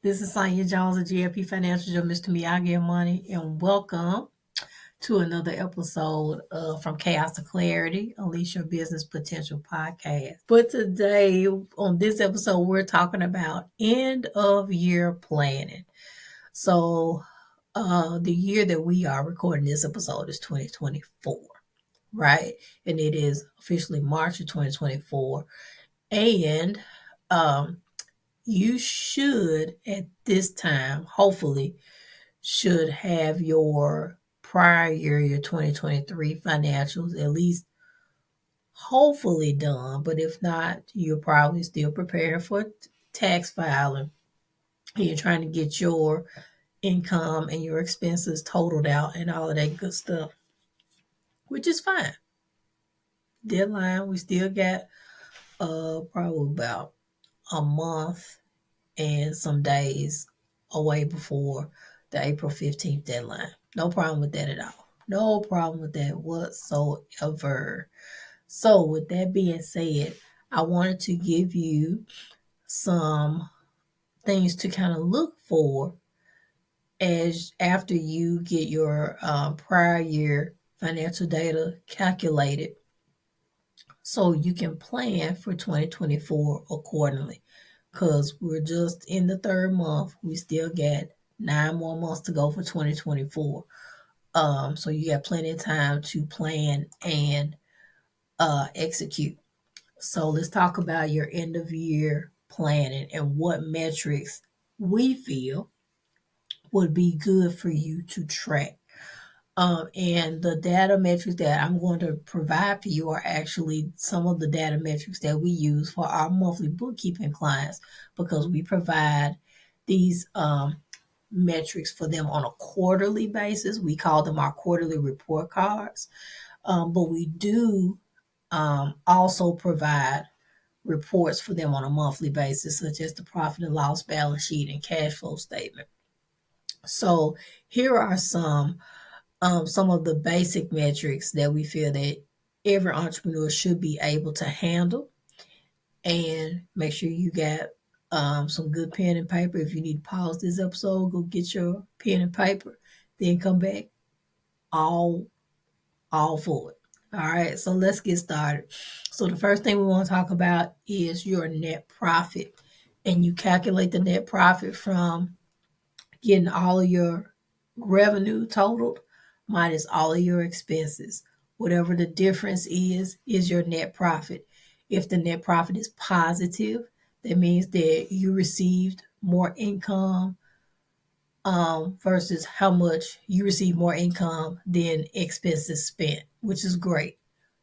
This is Sonja Jones of GFP Financial, your Mr. Miyagi of Money, and welcome to another episode of From Chaos to Clarity, Unleash Your Business Potential podcast. But today, on this episode, we're talking about end of year planning. So, the year that we are recording this episode is 2024, right? And it is officially March of 2024. And you should, at this time, hopefully, should have your prior year, your 2023 financials, at least hopefully done. But if not, you're probably still preparing for tax filing. You're trying to get your income and your expenses totaled out and all of that good stuff, which is fine. Deadline, we still got probably about a month and some days away before the April 15th deadline. No problem with that at all. No problem with that whatsoever. So, with that being said, I wanted to give you some things to kind of look for as after you get your prior year financial data calculated so you can plan for 2024 accordingly. Because we're just in the third month. We still got 9 more months to go for 2024. So you got plenty of time to plan and execute. So let's talk about your end of year planning and what metrics we feel would be good for you to track. And the data metrics that I'm going to provide for you are actually some of the data metrics that we use for our monthly bookkeeping clients because we provide these metrics for them on a quarterly basis. We call them our quarterly report cards. But we do also provide reports for them on a monthly basis, such as the profit and loss balance sheet and cash flow statement. So here are some of the basic metrics that we feel that every entrepreneur should be able to handle. And make sure you got some good pen and paper. If you need to pause this episode, go get your pen and paper, then come back all for it. All right, so let's get started. So the first thing we want to talk about is your net profit. And you calculate the net profit from getting all of your revenue totaled minus all of your expenses. Whatever the difference is your net profit. If the net profit is positive, that means that you received more income versus how much you receive more income than expenses spent, which is great.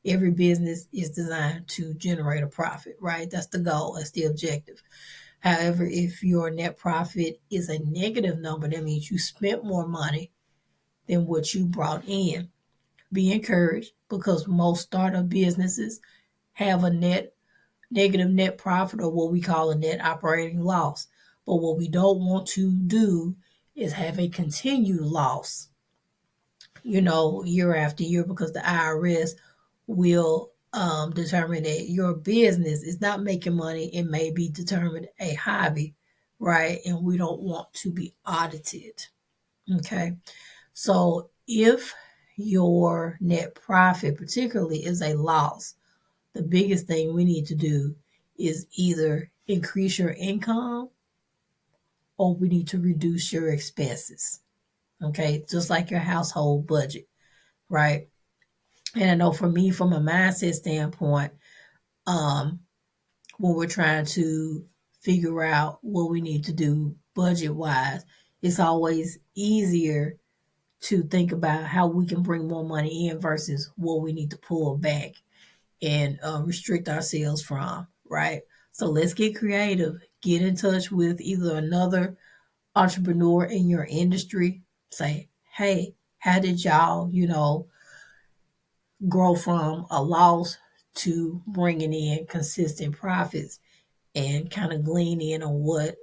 Every business is designed to generate a profit, right? That's the goal. That's the objective. However, if your net profit is a negative number, that means you spent more money than what you brought in. Be encouraged because most startup businesses have a negative net profit or what we call a net operating loss. But what we don't want to do is have a continued loss, year after year because the IRS will determine that your business is not making money. It may be determined a hobby, right? And we don't want to be audited. Okay. So if your net profit particularly is a loss, the biggest thing we need to do is either increase your income or we need to reduce your expenses. Okay. Just like your household budget, right? And I know for me, from a mindset standpoint, when we're trying to figure out what we need to do budget wise, it's always easier to think about how we can bring more money in versus what we need to pull back and restrict ourselves from, right? So let's get creative. Get in touch with either another entrepreneur in your industry. Say, hey, how did y'all, grow from a loss to bringing in consistent profits and kind of glean in on what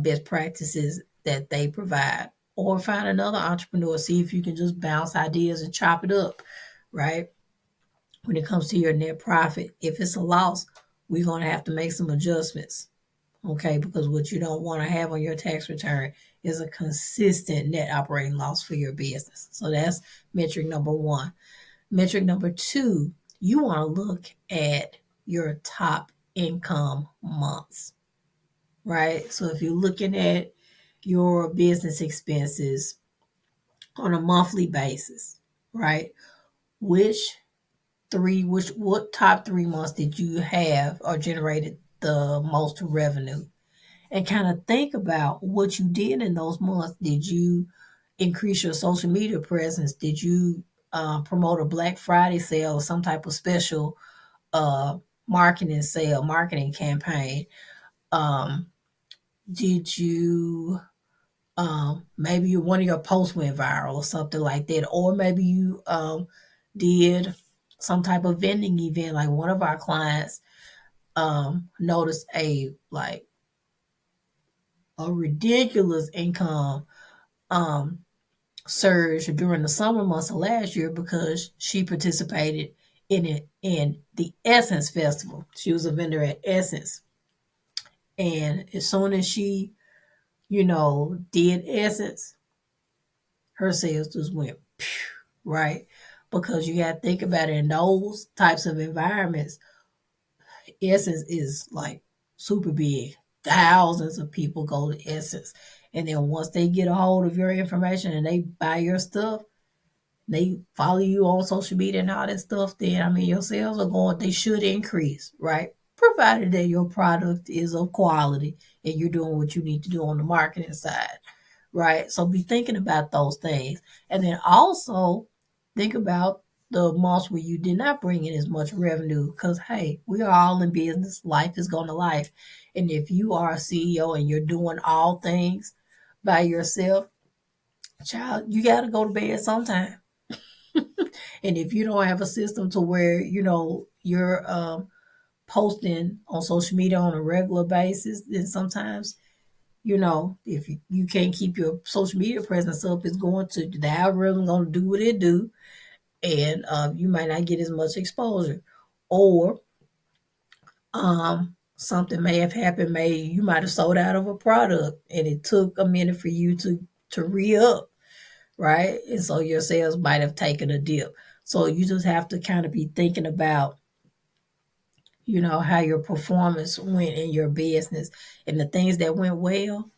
best practices that they provide. Or find another entrepreneur, see if you can just bounce ideas and chop it up, right? When it comes to your net profit, if it's a loss, we're going to have to make some adjustments. Okay, because what you don't want to have on your tax return is a consistent net operating loss for your business. So that's metric number one. Metric number two, you want to look at your top income months, right? So if you're looking at your business expenses on a monthly basis, right? Which what top 3 months did you have or generated the most revenue? And kind of think about what you did in those months. Did you increase your social media presence? Did you promote a Black Friday sale or some type of special uh, marketing campaign? Um, did you maybe one of your posts went viral or something like that, or maybe you did some type of vending event, like one of our clients noticed a ridiculous income um, surge during the summer months of last year because she participated in the Essence Festival. She was a vendor at Essence, and as soon as she, did Essence, her sales just went right, because you got to think about it in those types of environments. Essence is like super big. Thousands of people go to Essence, and then once they get a hold of your information and they buy your stuff, they follow you on social media and all that stuff, then I mean your sales are going, they should increase, right? Provided that your product is of quality and you're doing what you need to do on the marketing side, right? So be thinking about those things. And then also think about the months where you did not bring in as much revenue, because hey, we are all in business. Life is going to life. And if you are a CEO and you're doing all things by yourself, child, you got to go to bed sometime. And if you don't have a system to where, you're posting on social media on a regular basis, then sometimes, if you can't keep your social media presence up, it's going to, the algorithm going to do what it do, and you might not get as much exposure. Or something may have happened, you might have sold out of a product and it took a minute for you to re-up, right? And so your sales might have taken a dip. So you just have to kind of be thinking about, how your performance went in your business, and the things that went well,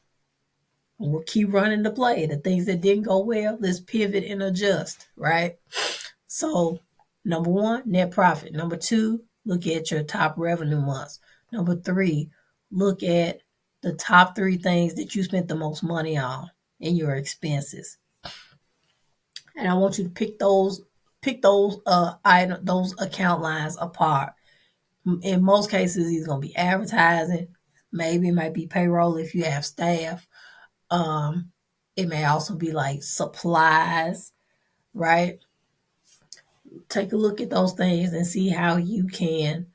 we'll keep running the play. The things that didn't go well, let's pivot and adjust, right? So, number one, net profit. Number two, look at your top revenue months. Number three, look at the top 3 things that you spent the most money on in your expenses. And I want you to those account lines apart. In most cases, it's going to be advertising. Maybe it might be payroll if you have staff. Um, it may also be like supplies, right? Take a look at those things and see how you can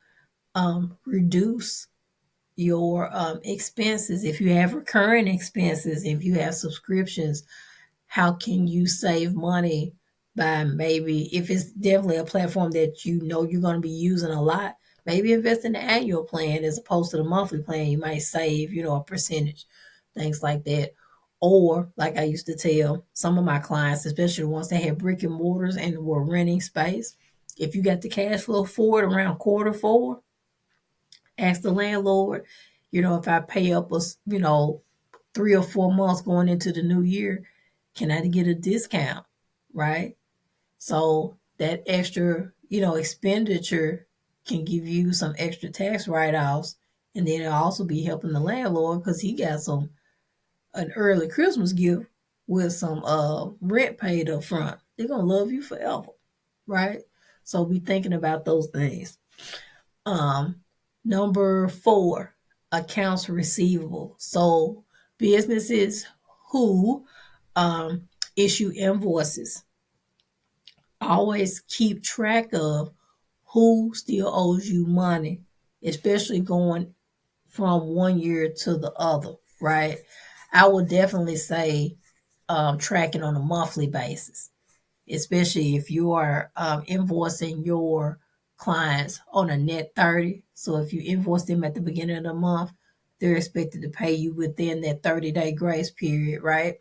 reduce your expenses. If you have recurring expenses, if you have subscriptions, how can you save money by, maybe if it's definitely a platform that you're going to be using a lot, maybe invest in the annual plan as opposed to the monthly plan. You might save, a percentage, things like that. Or like I used to tell some of my clients, especially the ones that had brick and mortars and were renting space, if you got the cash flow for it around quarter 4, ask the landlord, if I pay up 3 or 4 months going into the new year, can I get a discount? Right? So that extra, expenditure can give you some extra tax write-offs. And then it'll also be helping the landlord because he got an early Christmas gift with some rent paid up front. They're gonna love you forever. Right? So be thinking about those things. Um, Number 4, accounts receivable. So businesses who issue invoices always keep track of who still owes you money, especially going from one year to the other, right? I would definitely say tracking on a monthly basis, especially if you are invoicing your clients on a net 30. So if you invoice them at the beginning of the month, they're expected to pay you within that 30-day grace period, right?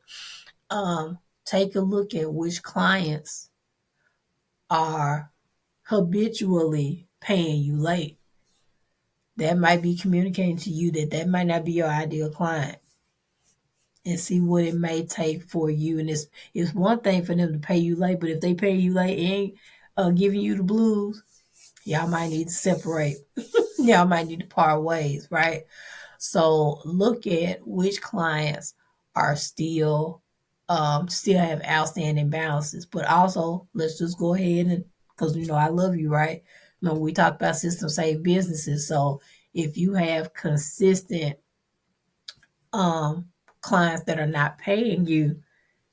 Take a look at which clients are habitually paying you late. That might be communicating to you that might not be your ideal client, and see what it may take for you. And it's one thing for them to pay you late, but if they pay you late and ain't giving you the blues, y'all might need to separate. Y'all might need to part ways, right? So look at which clients are still have outstanding balances. But also, let's just go ahead and, because I love you, right? Remember, we talked about system safe businesses. So if you have consistent um, clients that are not paying you,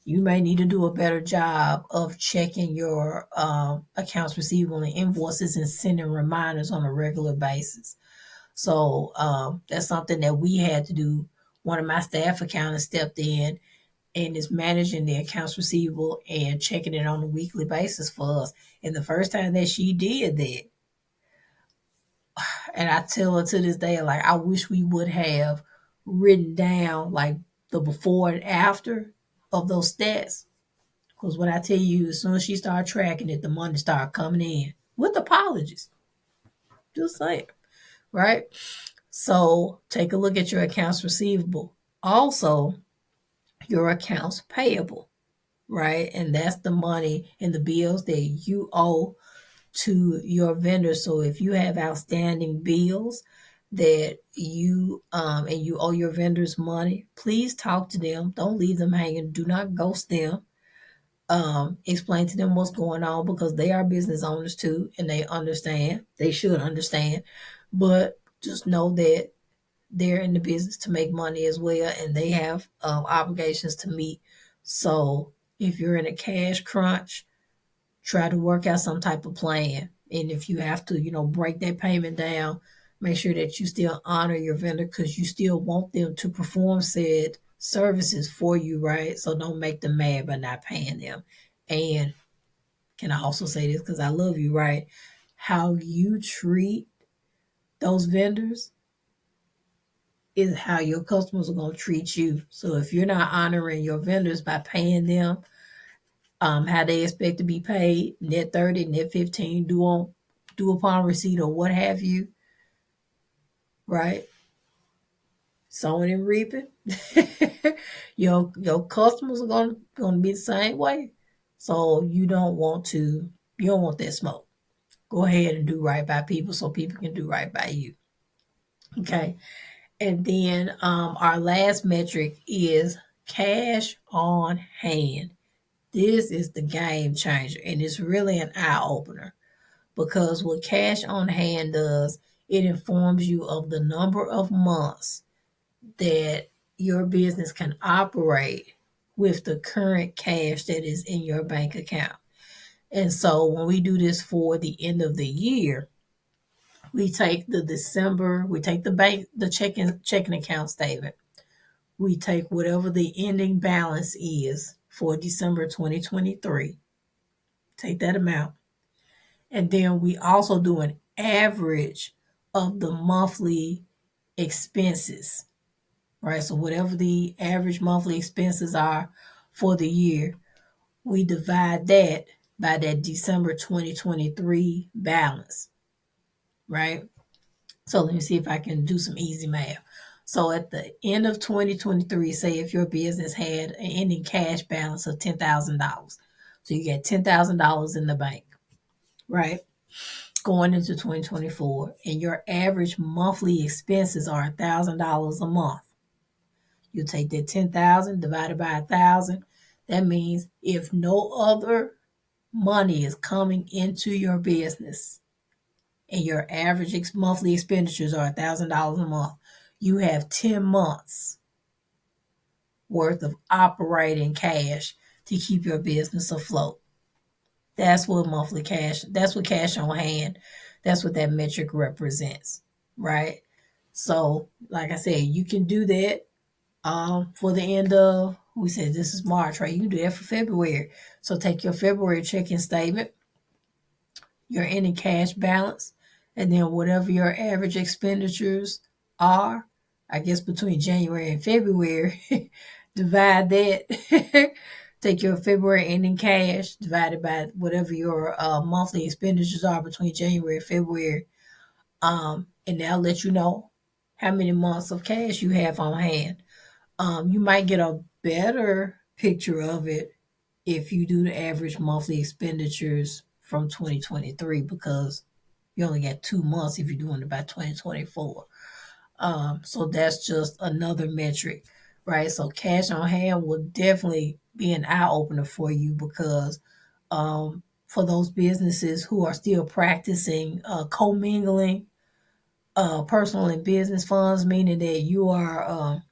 you may need to do a better job of checking your accounts receivable and invoices and sending reminders on a regular basis. So that's something that we had to do. One of my staff accountants stepped in and is managing the accounts receivable and checking it on a weekly basis for us. And the first time that she did that, and I tell her to this day, like, I wish we would have written down like the before and after of those stats. Because when I tell you, as soon as she started tracking it, the money started coming in with apologies. Just saying, right? So take a look at your accounts receivable. Also, your accounts payable, right? And that's the money and the bills that you owe to your vendors. So if you have outstanding bills that you and you owe your vendors money, please talk to them. Don't leave them hanging. Do not ghost them. Explain to them what's going on, because they are business owners too, and they understand. They should understand, but just know that they're in the business to make money as well, and they have obligations to meet. So if you're in a cash crunch, try to work out some type of plan. And if you have to, break that payment down, make sure that you still honor your vendor, because you still want them to perform said services for you, right? So don't make them mad by not paying them. And can I also say this, because I love you, right? How you treat those vendors is how your customers are going to treat you. So if you're not honoring your vendors by paying them how they expect to be paid, net 30, net 15, due upon receipt, or what have you, right? Sowing and reaping. Your customers are going to be the same way. So you don't want that smoke. Go ahead and do right by people so people can do right by you. Okay. And then our last metric is cash on hand. This is the game changer, and it's really an eye opener, because what cash on hand does, it informs you of the number of months that your business can operate with the current cash that is in your bank account. And so when we do this for the end of the year, we take the checking account statement. We take whatever the ending balance is for December 2023, take that amount. And then we also do an average of the monthly expenses, right? So whatever the average monthly expenses are for the year, we divide that by that December 2023 balance, right? So let me see if I can do some easy math. So at the end of 2023, say if your business had an ending cash balance of $10,000. So you get $10,000 in the bank, right? Going into 2024, and your average monthly expenses are $1,000 a month. You take that 10,000 divided by 1,000. That means if no other money is coming into your business and your average monthly expenditures are $1,000 a month, you have 10 months worth of operating cash to keep your business afloat. That's what cash on hand, that's what that metric represents, right? So, like I said, you can do that for the end of, we said this is March, right? You can do that for February. So take your February checking statement, your ending cash balance, and then whatever your average expenditures are, I guess between January and February, divide that. Take your February ending cash divided by whatever your monthly expenditures are between January and February, and that'll let you know how many months of cash you have on hand. You might get a better picture of it if you do the average monthly expenditures from 2023 because you only got 2 months if you're doing it by 2024. So that's just another metric, right? So cash on hand will definitely be an eye opener for you because for those businesses who are still practicing commingling personal and business funds, meaning that you are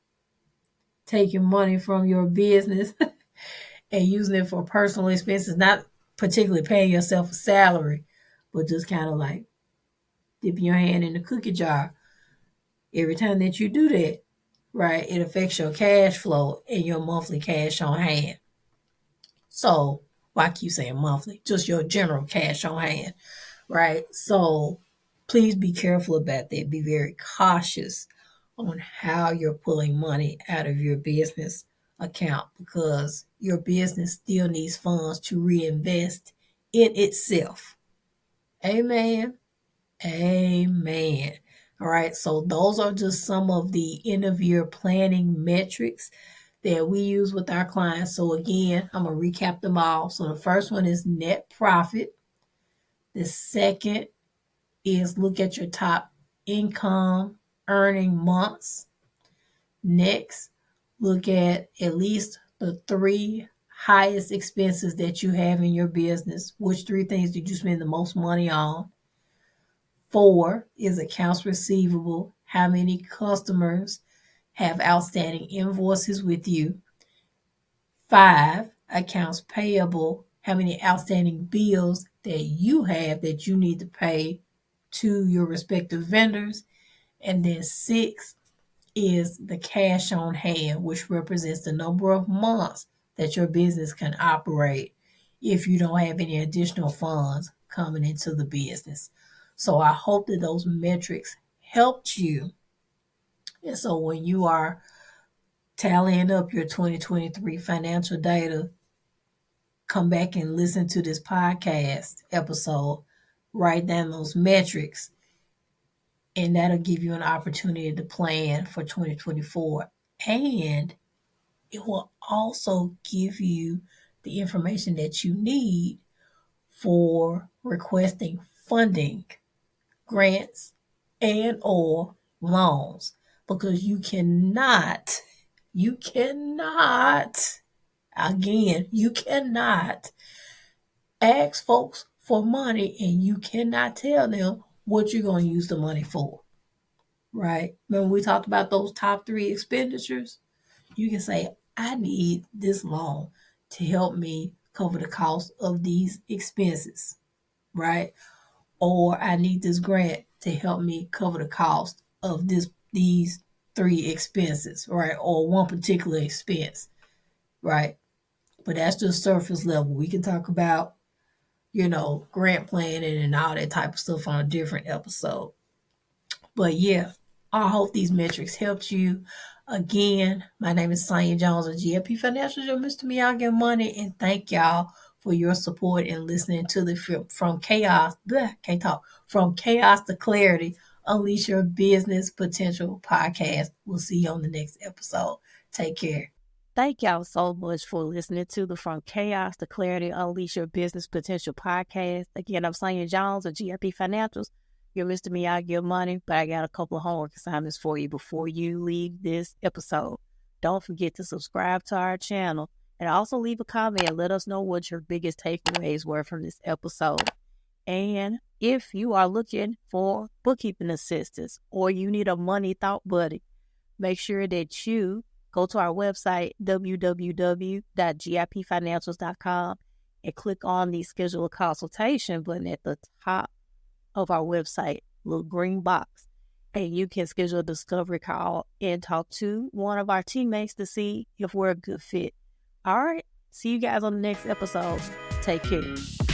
taking money from your business and using it for personal expenses, not particularly paying yourself a salary, but just kind of like dipping your hand in the cookie jar. Every time that you do that, right, it affects your cash flow and your monthly cash on hand. So, why keep saying monthly? Just your general cash on hand, right? So, please be careful about that. Be very cautious on how you're pulling money out of your business account because your business still needs funds to reinvest in itself. Amen. Amen. All right. So those are just some of the end of year planning metrics that we use with our clients. So again, I'm going to recap them all. So the first one is net profit. The second is look at your top income earning months. Next, look at least the three highest expenses that you have in your business. Which three things did you spend the most money on? 4 is accounts receivable. How many customers have outstanding invoices with you? 5, accounts payable. How many outstanding bills that you have that you need to pay to your respective vendors? And then 6 is the cash on hand, which represents the number of months that your business can operate if you don't have any additional funds coming into the business. So I hope that those metrics helped you. And so when you are tallying up your 2023 financial data, come back and listen to this podcast episode, write down those metrics, and that'll give you an opportunity to plan for 2024. And it will also give you the information that you need for requesting funding, grants, and or loans because you cannot ask folks for money and you cannot tell them what you're going to use the money for, right? Remember we talked about those top 3 expenditures? You can say, I need this loan to help me cover the cost of these expenses, right? Or I need this grant to help me cover the cost of these 3 expenses, right? Or one particular expense, right? But that's just surface level. We can talk about, grant planning and all that type of stuff on a different episode. But yeah, I hope these metrics helped you. Again, my name is Sonja Jones of GFP Financial, your Mr. Miyagi Money, and thank y'all for your support and listening to the From Chaos to Clarity, Unleash Your Business Potential podcast. We'll see you on the next episode. Take care. Thank y'all so much for listening to the From Chaos to Clarity, Unleash Your Business Potential podcast. Again, I'm Sonja Jones of GFP Financials. You're Mr. Miyagi Money, but I got a couple of homework assignments for you before you leave this episode. Don't forget to subscribe to our channel and also leave a comment and let us know what your biggest takeaways were from this episode. And if you are looking for bookkeeping assistance or you need a money thought buddy, make sure that you go to our website, www.gipfinancials.com, and click on the schedule a consultation button at the top of our website, little green box. And you can schedule a discovery call and talk to one of our teammates to see if we're a good fit. All right. See you guys on the next episode. Take care.